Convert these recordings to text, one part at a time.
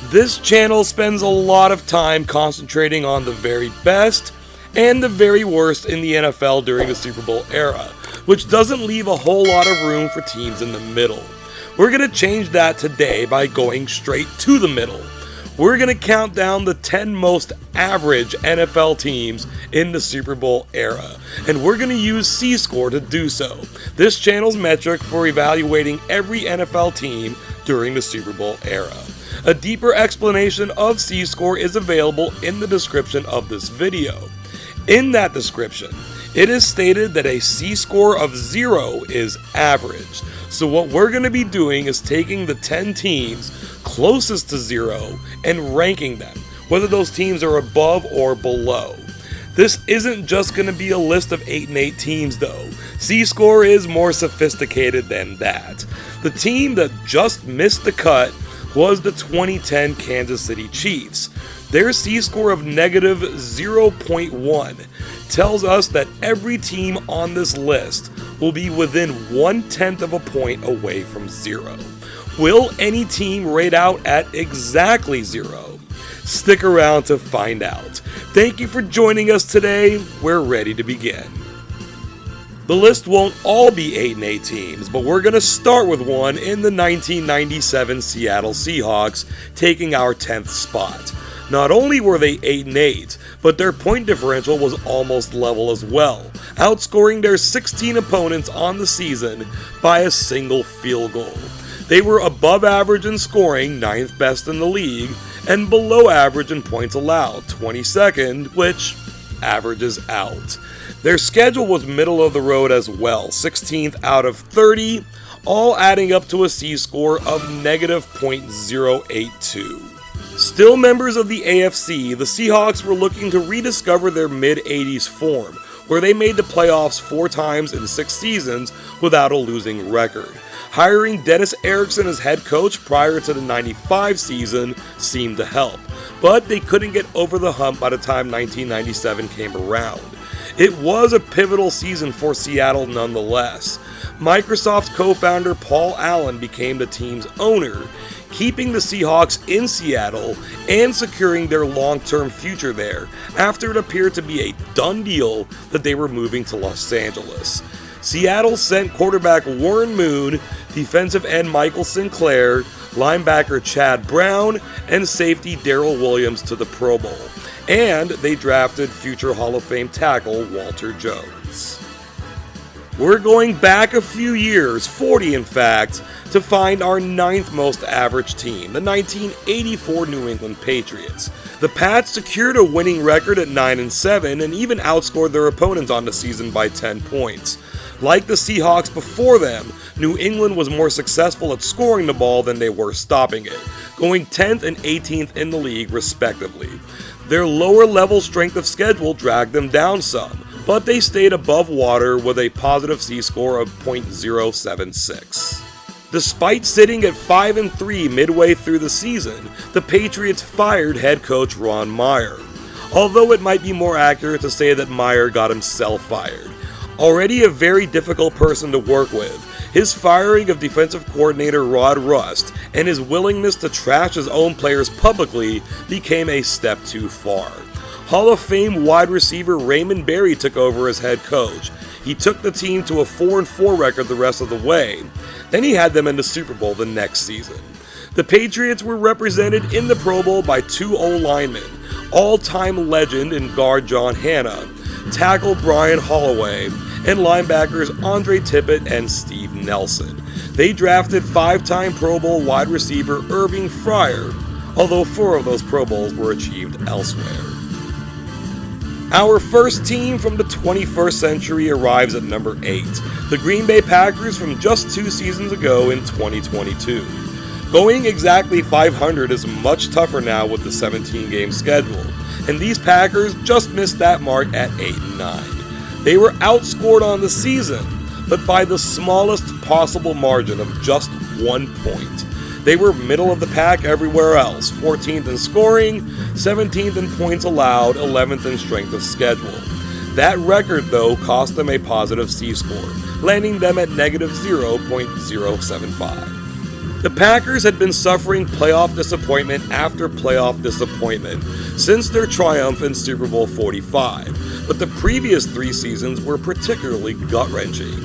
This channel spends a lot of time concentrating on the very best and the very worst in the NFL during the Super Bowl era, which doesn't leave a whole lot of room for teams in the middle. We're going to change that today by going straight to the middle. We're going to count down the 10 most average NFL teams in the Super Bowl era, and we're going to use C-Score to do so, this channel's metric for evaluating every NFL team during the Super Bowl era. A deeper explanation of C-Score is available in the description of this video. In that description, it is stated that a C-Score of 0 is average. So what we're going to be doing is taking the 10 teams closest to 0 and ranking them, whether those teams are above or below. This isn't just going to be a list of 8 and 8 teams though. C-Score is more sophisticated than that. The team that just missed the cut was the 2010 Kansas City Chiefs. Their C-Score of negative 0.1 tells us that every team on this list will be within 1/10 of a point away from 0. Will any team rate out at exactly 0? Stick around to find out. Thank you for joining us today. We're ready to begin. The list won't all be 8 and 8 teams, but we're going to start with one in the 1997 Seattle Seahawks, taking our 10th spot. Not only were they 8 and 8, but their point differential was almost level as well, outscoring their 16 opponents on the season by a single field goal. They were above average in scoring, 9th best in the league, and below average in points allowed, 22nd, which averages out. Their schedule was middle of the road as well, 16th out of 30, all adding up to a C-Score of negative 0.082. Still members of the AFC, the Seahawks were looking to rediscover their mid-80s form, where they made the playoffs 4 times in 6 seasons without a losing record. Hiring Dennis Erickson as head coach prior to the 95 season seemed to help, but they couldn't get over the hump by the time 1997 came around. It was a pivotal season for Seattle nonetheless. Microsoft co-founder Paul Allen became the team's owner, keeping the Seahawks in Seattle and securing their long-term future there after it appeared to be a done deal that they were moving to Los Angeles. Seattle sent quarterback Warren Moon, defensive end Michael Sinclair, linebacker Chad Brown, and safety Darrell Williams to the Pro Bowl. And they drafted future Hall of Fame tackle Walter Jones. We're going back a few years, 40 in fact, to find our 9th most average team, the 1984 New England Patriots. The Pats secured a winning record at 9-7 and even outscored their opponents on the season by 10 points. Like the Seahawks before them, New England was more successful at scoring the ball than they were stopping it, going 10th and 18th in the league respectively. Their lower level strength of schedule dragged them down some, but they stayed above water with a positive C-Score of .076. Despite sitting at 5-3 midway through the season, the Patriots fired head coach Ron Meyer. Although it might be more accurate to say that Meyer got himself fired. Already a very difficult person to work with, his firing of defensive coordinator Rod Rust and his willingness to trash his own players publicly became a step too far. Hall of Fame wide receiver Raymond Berry took over as head coach. He took the team to a 4-4 record the rest of the way. Then he had them in the Super Bowl the next season. The Patriots were represented in the Pro Bowl by 2 O-linemen, all-time legend in guard John Hanna, tackle Brian Holloway, and linebackers Andre Tippett and Steve Nelson. They drafted 5-time Pro Bowl wide receiver Irving Fryer, although 4 of those Pro Bowls were achieved elsewhere. Our first team from the 21st century arrives at number 8, the Green Bay Packers from just 2 seasons ago in 2022. Going exactly 500 is much tougher now with the 17-game schedule, and these Packers just missed that mark at 8-9. They were outscored on the season, but by the smallest possible margin of just 1 point. They were middle of the pack everywhere else, 14th in scoring, 17th in points allowed, 11th in strength of schedule. That record, though, cost them a positive C-Score, landing them at negative 0.075. The Packers had been suffering playoff disappointment after playoff disappointment since their triumph in Super Bowl 45, but the previous 3 seasons were particularly gut-wrenching.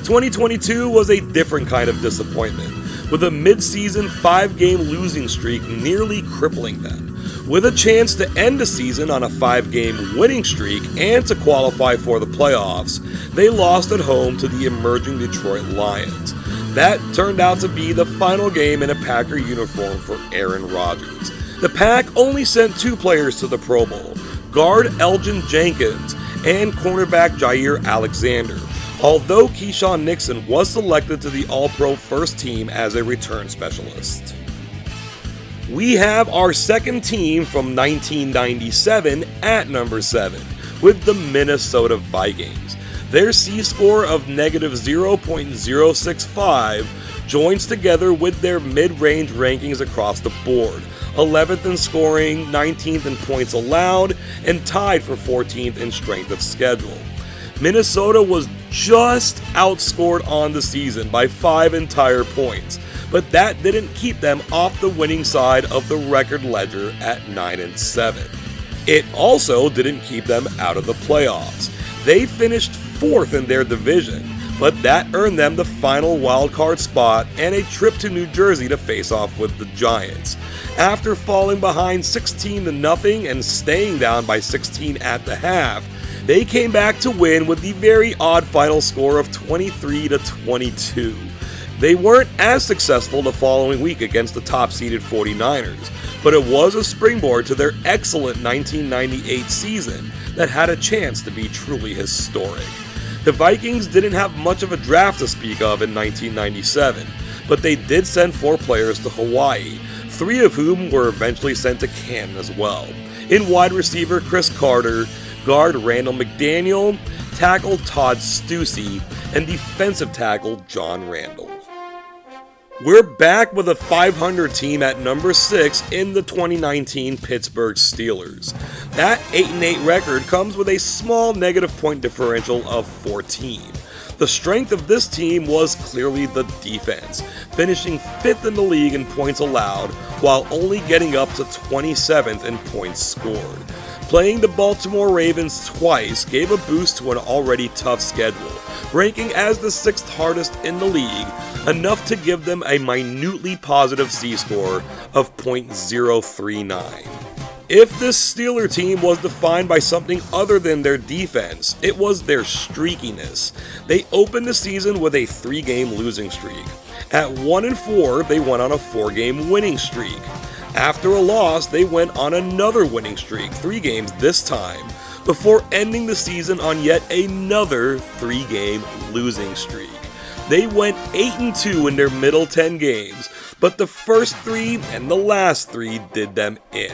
2022 was a different kind of disappointment, with a mid-season 5-game losing streak nearly crippling them. With a chance to end the season on a 5-game winning streak and to qualify for the playoffs, they lost at home to the emerging Detroit Lions. That turned out to be the final game in a Packer uniform for Aaron Rodgers. The Pack only sent 2 players to the Pro Bowl, guard Elgin Jenkins and cornerback Jair Alexander, although Keyshawn Nixon was selected to the All-Pro First Team as a return specialist. We have our second team from 1997 at number 7, with the Minnesota Vikings. Their C-score of -0.065 joins together with their mid-range rankings across the board, 11th in scoring, 19th in points allowed, and tied for 14th in strength of schedule. Minnesota was just outscored on the season by 5 entire points, but that didn't keep them off the winning side of the record ledger at 9-7. It also didn't keep them out of the playoffs. They finished 4th in their division, but that earned them the final wildcard spot and a trip to New Jersey to face off with the Giants. After falling behind 16-0 and staying down by 16 at the half, they came back to win with the very odd final score of 23-22. They weren't as successful the following week against the top-seeded 49ers, but it was a springboard to their excellent 1998 season that had a chance to be truly historic. The Vikings didn't have much of a draft to speak of in 1997, but they did send 4 players to Hawaii, 3 of whom were eventually sent to Canton as well. In wide receiver Chris Carter, guard Randall McDaniel, tackle Todd Stussy, and defensive tackle John Randall. We're back with a 500 team at number 6 in the 2019 Pittsburgh Steelers. That 8-8 record comes with a small negative point differential of 14. The strength of this team was clearly the defense, finishing 5th in the league in points allowed while only getting up to 27th in points scored. Playing the Baltimore Ravens twice gave a boost to an already tough schedule, ranking as the 6th hardest in the league, enough to give them a minutely positive C-score of .039. If this Steeler team was defined by something other than their defense, it was their streakiness. They opened the season with a 3-game losing streak. At 1-4, they went on a 4-game winning streak. After a loss, they went on another winning streak, 3 games this time, before ending the season on yet another 3-game losing streak. They went 8-2 in their middle 10 games, but the first 3 and the last 3 did them in.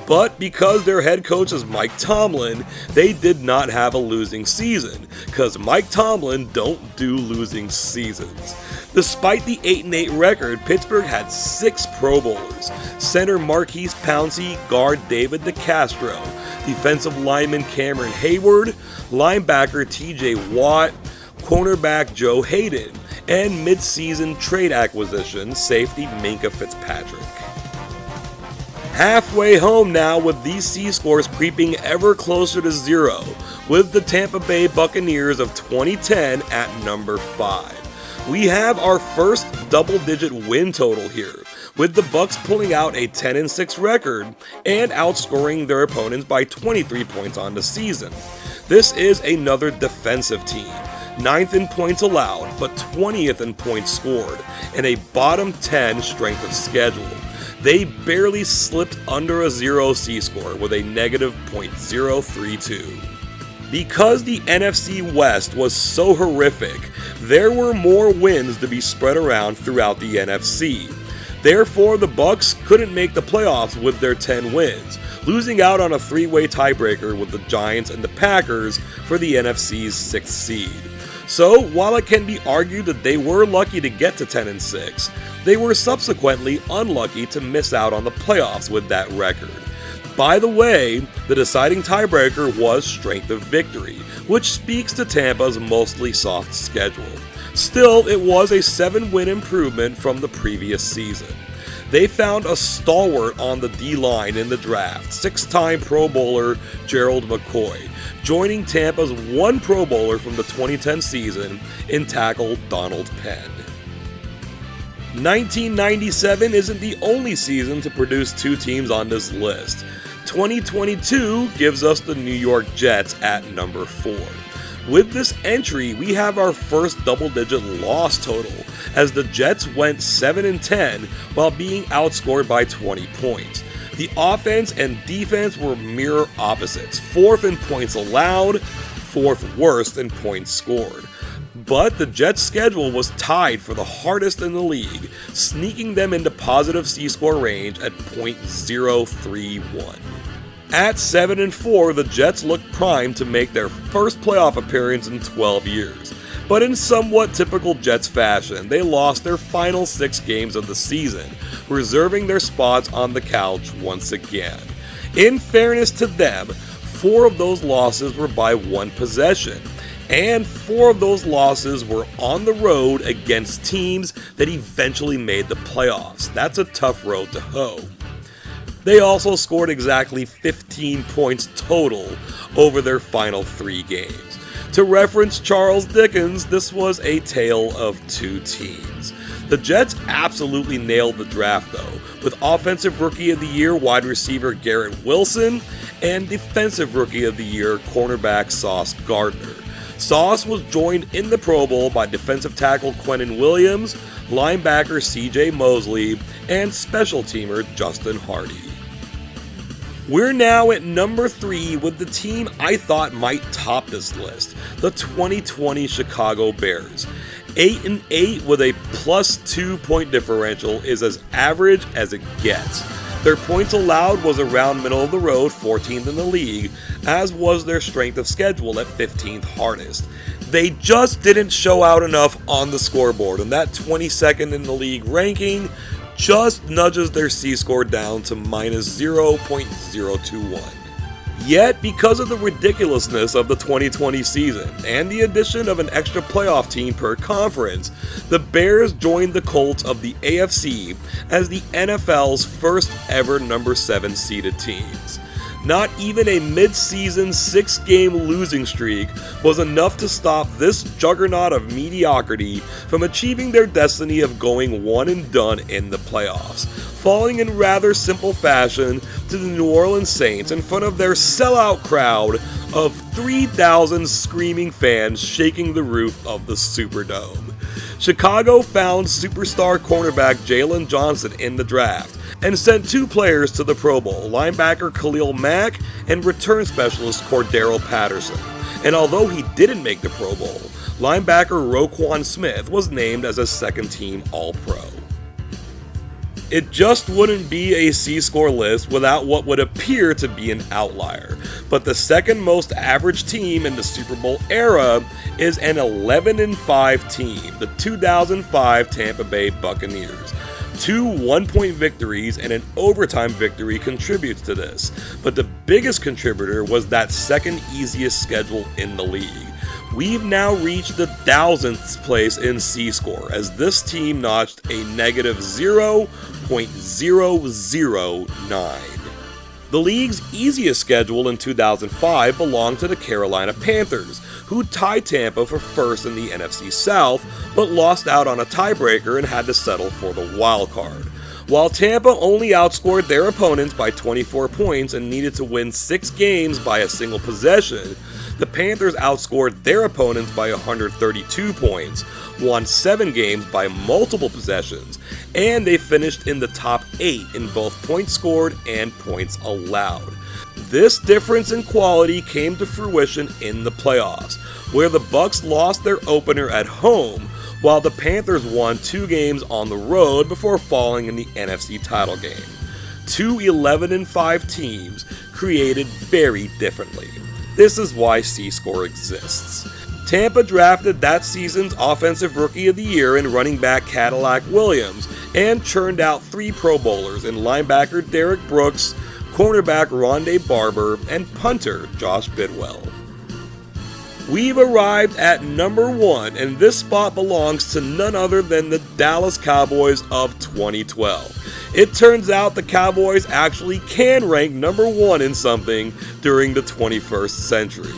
But because their head coach is Mike Tomlin, they did not have a losing season, because Mike Tomlin don't do losing seasons. Despite the 8-8 record, Pittsburgh had 6 Pro Bowlers: center Marquise Pouncey, guard David DeCastro, defensive lineman Cameron Hayward, linebacker TJ Watt, cornerback Joe Hayden, and mid-season trade acquisition safety Minkah Fitzpatrick. Halfway home now, with these C-scores creeping ever closer to 0, with the Tampa Bay Buccaneers of 2010 at number 5. We have our first double-digit win total here, with the Bucs pulling out a 10-6 record and outscoring their opponents by 23 points on the season. This is another defensive team, 9th in points allowed, but 20th in points scored, and a bottom 10 strength of schedule. They barely slipped under a 0 C-score with a negative .032. Because the NFC West was so horrific, there were more wins to be spread around throughout the NFC. Therefore, the Bucs couldn't make the playoffs with their 10 wins, losing out on a 3-way tiebreaker with the Giants and the Packers for the NFC's 6th seed. So, while it can be argued that they were lucky to get to 10-6, they were subsequently unlucky to miss out on the playoffs with that record. By the way, the deciding tiebreaker was strength of victory, which speaks to Tampa's mostly soft schedule. Still, it was a 7-win improvement from the previous season. They found a stalwart on the D-line in the draft, 6-time Pro Bowler Gerald McCoy, joining Tampa's one Pro Bowler from the 2010 season in tackle Donald Penn. 1997 isn't the only season to produce 2 teams on this list. 2022 gives us the New York Jets at number 4. With this entry, we have our first double-digit loss total, as the Jets went 7-10 while being outscored by 20 points. The offense and defense were mirror opposites, 4th in points allowed, 4th worst in points scored. But the Jets' schedule was tied for the hardest in the league, sneaking them into positive C-score range at .031. At 7-4, the Jets looked primed to make their first playoff appearance in 12 years. But in somewhat typical Jets fashion, they lost their final 6 games of the season, reserving their spots on the couch once again. In fairness to them, 4 of those losses were by 1 possession, and 4 of those losses were on the road against teams that eventually made the playoffs. That's a tough road to hoe. They also scored exactly 15 points total over their final 3 games. To reference Charles Dickens, this was a tale of 2 teams. The Jets absolutely nailed the draft though, with Offensive Rookie of the Year wide receiver Garrett Wilson and Defensive Rookie of the Year cornerback Sauce Gardner. Sauce was joined in the Pro Bowl by defensive tackle Quinnen Williams, linebacker CJ Mosley, and special teamer Justin Hardy. We're now at number 3 with the team I thought might top this list, the 2020 Chicago Bears. 8-8 with a +2 point differential is as average as it gets. Their points allowed was around middle of the road, 14th in the league, as was their strength of schedule at 15th hardest. They just didn't show out enough on the scoreboard, and that 22nd in the league ranking just nudges their C-score down to -0.021. Yet, because of the ridiculousness of the 2020 season and the addition of an extra playoff team per conference, the Bears joined the Colts of the AFC as the NFL's first ever number 7 seeded teams. Not even a mid-season 6-game losing streak was enough to stop this juggernaut of mediocrity from achieving their destiny of going one and done in the playoffs, falling in rather simple fashion to the New Orleans Saints in front of their sellout crowd of 3,000 screaming fans shaking the roof of the Superdome. Chicago found superstar cornerback Jalen Johnson in the draft and sent 2 players to the Pro Bowl, linebacker Khalil Mack and return specialist Cordero Patterson. And although he didn't make the Pro Bowl, linebacker Roquan Smith was named as a second-team All-Pro. It just wouldn't be a C-score list without what would appear to be an outlier, but the second most average team in the Super Bowl era is an 11-5 team, the 2005 Tampa Bay Buccaneers. 2 one-point victories and an overtime victory contributes to this, but the biggest contributor was that second easiest schedule in the league. We've now reached the 1,000th place in C-score, as this team notched a -0.009. The league's easiest schedule in 2005 belonged to the Carolina Panthers, who tied Tampa for first in the NFC South, but lost out on a tiebreaker and had to settle for the wild card. While Tampa only outscored their opponents by 24 points and needed to win 6 games by a single possession, the Panthers outscored their opponents by 132 points, won 7 games by multiple possessions, and they finished in the top 8 in both points scored and points allowed. This difference in quality came to fruition in the playoffs, where the Bucs lost their opener at home, while the Panthers won 2 games on the road before falling in the NFC title game. 2 11-5 teams created very differently. This is why C-score exists. Tampa drafted that season's Offensive Rookie of the Year in running back Cadillac Williams and churned out 3 Pro Bowlers in linebacker Derek Brooks, cornerback Rondé Barber, and punter Josh Bidwell. We've arrived at number 1, and this spot belongs to none other than the Dallas Cowboys of 2012. It turns out the Cowboys actually can rank number 1 in something during the 21st century.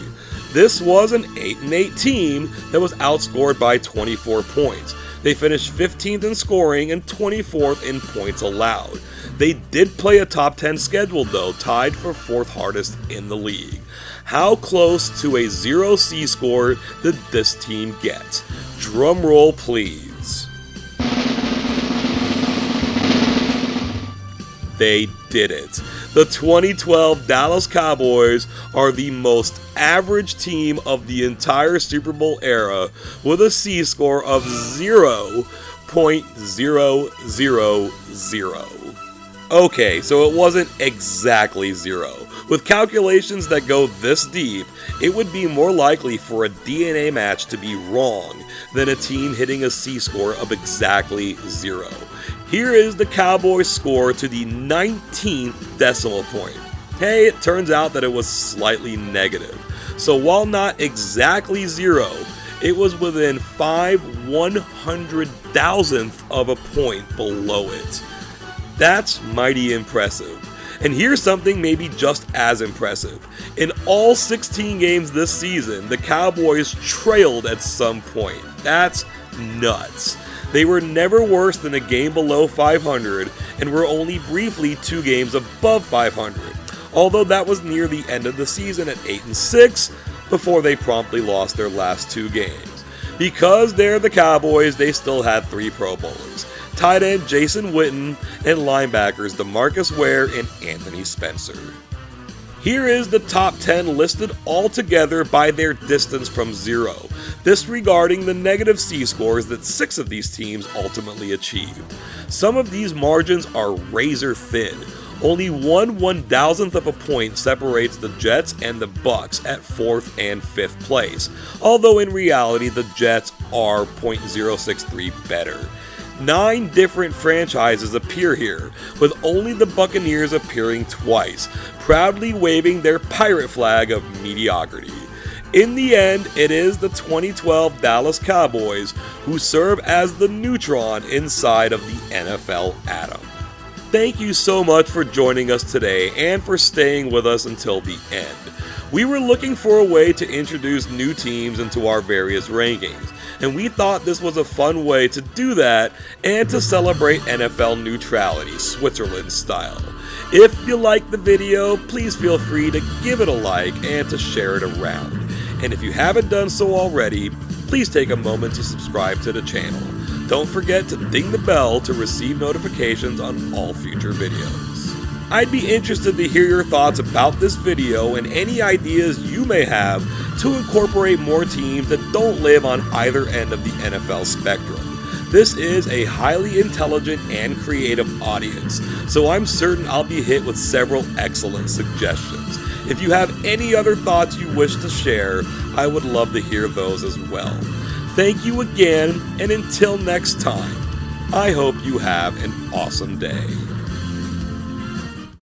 This was an 8-8 team that was outscored by 24 points. They finished 15th in scoring and 24th in points allowed. They did play a top 10 schedule though, tied for 4th hardest in the league. How close to a 0 C score did this team get? Drum roll please. They did it. The 2012 Dallas Cowboys are the most average team of the entire Super Bowl era with a C score of 0.000. Okay, so it wasn't exactly 0. With calculations that go this deep, it would be more likely for a DNA match to be wrong than a team hitting a C score of exactly 0. Here is the Cowboys' score to the 19th decimal point. Hey, it turns out that it was slightly negative. So while not exactly 0, it was within 5/100,000th of a point below it. That's mighty impressive. And here's something maybe just as impressive. In all 16 games this season, the Cowboys trailed at some point. That's nuts. They were never worse than a game below 500 and were only briefly 2 games above 500, although that was near the end of the season at 8-6 before they promptly lost their last 2 games. Because they're the Cowboys, they still had 3 Pro Bowlers, tight end Jason Witten and linebackers DeMarcus Ware and Anthony Spencer. Here is the top 10 listed all together by their distance from 0, disregarding the negative C scores that 6 of these teams ultimately achieved. Some of these margins are razor thin. Only 1/1000th of a point separates the Jets and the Bucks at 4th and 5th place, although in reality the Jets are .063 better. 9 different franchises appear here, with only the Buccaneers appearing twice, proudly waving their pirate flag of mediocrity. In the end, it is the 2012 Dallas Cowboys who serve as the neutron inside of the NFL atom. Thank you so much for joining us today and for staying with us until the end. We were looking for a way to introduce new teams into our various rankings, and we thought this was a fun way to do that and to celebrate NFL neutrality, Switzerland style. If you liked the video, please feel free to give it a like and to share it around. And if you haven't done so already, please take a moment to subscribe to the channel. Don't forget to ding the bell to receive notifications on all future videos. I'd be interested to hear your thoughts about this video and any ideas you may have to incorporate more teams that don't live on either end of the NFL spectrum. This is a highly intelligent and creative audience, so I'm certain I'll be hit with several excellent suggestions. If you have any other thoughts you wish to share, I would love to hear those as well. Thank you again, and until next time, I hope you have an awesome day.